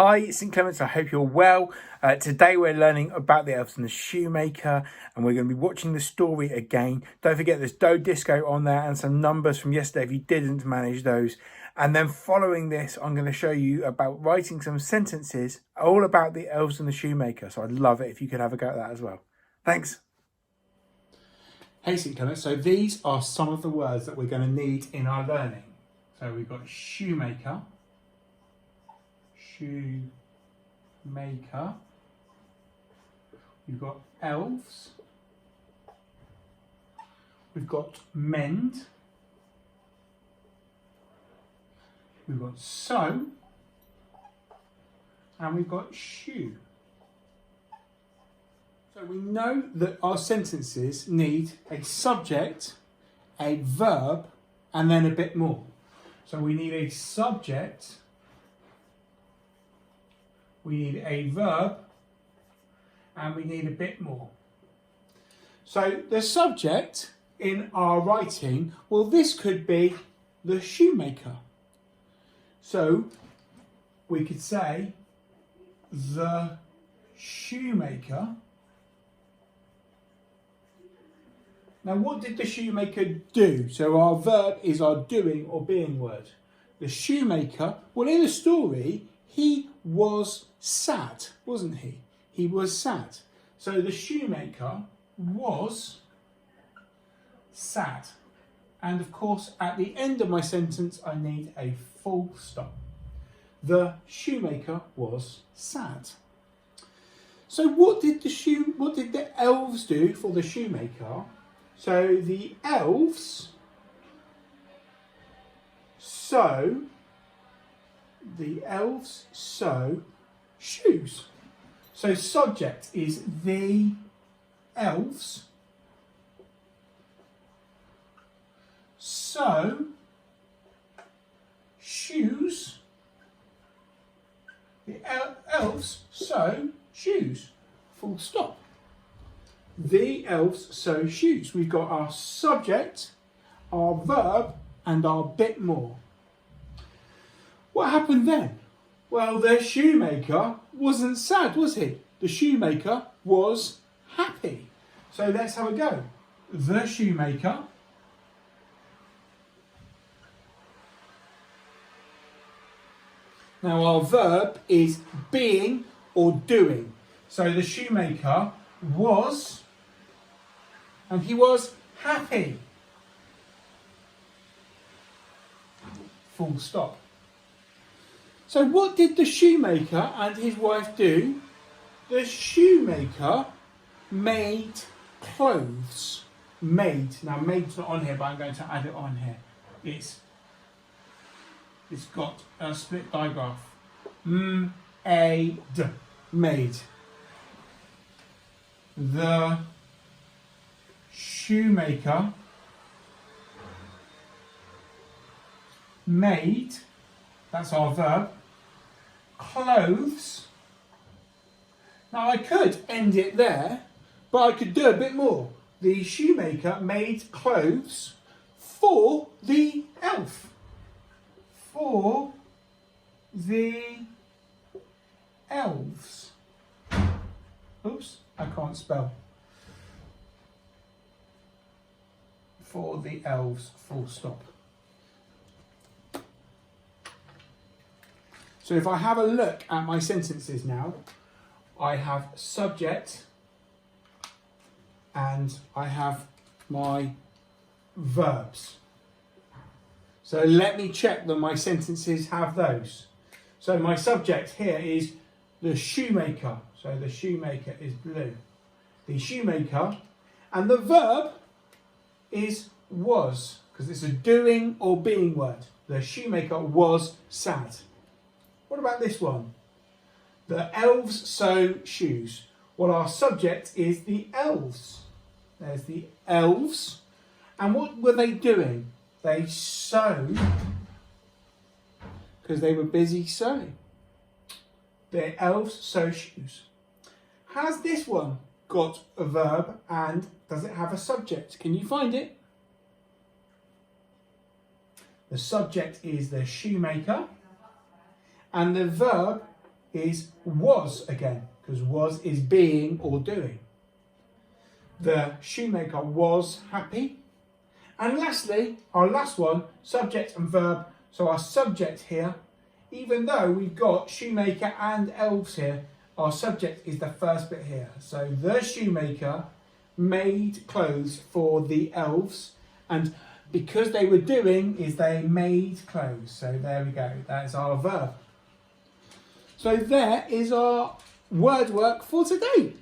Hi, it's St Clements. I hope you're well. Today we're learning about the elves and the shoemaker, and we're going to be watching the story again. Don't forget there's Do Disco on there and some numbers from yesterday if you didn't manage those. And then following this, I'm going to show you about writing some sentences all about the elves and the shoemaker. So I'd love it if you could have a go at that as well. Thanks. Hey St Clements, so these are some of the words that we're going to need in our learning. So we've got shoemaker. Shoemaker. We've got elves. We've got mend. We've got sew. And we've got shoe. So we know that our sentences need a subject, a verb, and then a bit more. So we need a subject, we need a verb, and we need a bit more. So the subject in our writing, well, this could be the shoemaker. So we could say the shoemaker. Now, what did the shoemaker do? So our verb is our doing or being word. The shoemaker, well, in the story, he was sad, wasn't he? He was sad. So the shoemaker was sad. And of course, at the end of my sentence, I need a full stop. The shoemaker was sad. So what did the elves do for the shoemaker? So the elves sew shoes. So subject is the elves sew shoes. The elves sew shoes. Full stop. The elves sew shoes. We've got our subject, our verb, and our bit more. What happened then? Well, the shoemaker wasn't sad, was he? The shoemaker was happy. So let's have a go. The shoemaker now our verb is being or doing. So the shoemaker was, and he was happy. Full stop. So what did the shoemaker and his wife do? The shoemaker made clothes. Made. Now made's not on here, but I'm going to add it on here. It's got a split digraph. Made. The shoemaker made, that's our verb, clothes. Now I could end it there, but I could do a bit more. The shoemaker made clothes for the elf. For the elves. Oops, I can't spell. For the elves, full stop. So if I have a look at my sentences now, I have subject and I have my verbs. So let me check that my sentences have those. So my subject here is the shoemaker. So the shoemaker is blue. The shoemaker, and the verb is was, because it's a doing or being word. The shoemaker was sad. What about this one? The elves sew shoes. Well, our subject is the elves. There's the elves. And what were they doing? They sewed because they were busy sewing. The elves sew shoes. Has this one got a verb and does it have a subject? Can you find it? The subject is the shoemaker and the verb is was again, because was is being or doing. The shoemaker was happy. And lastly, our last one, subject and verb. So our subject here, even though we've got shoemaker and elves here, our subject is the first bit here. So the shoemaker made clothes for the elves, and because they were doing is they made clothes. So there we go, that's our verb. So there is our word work for today.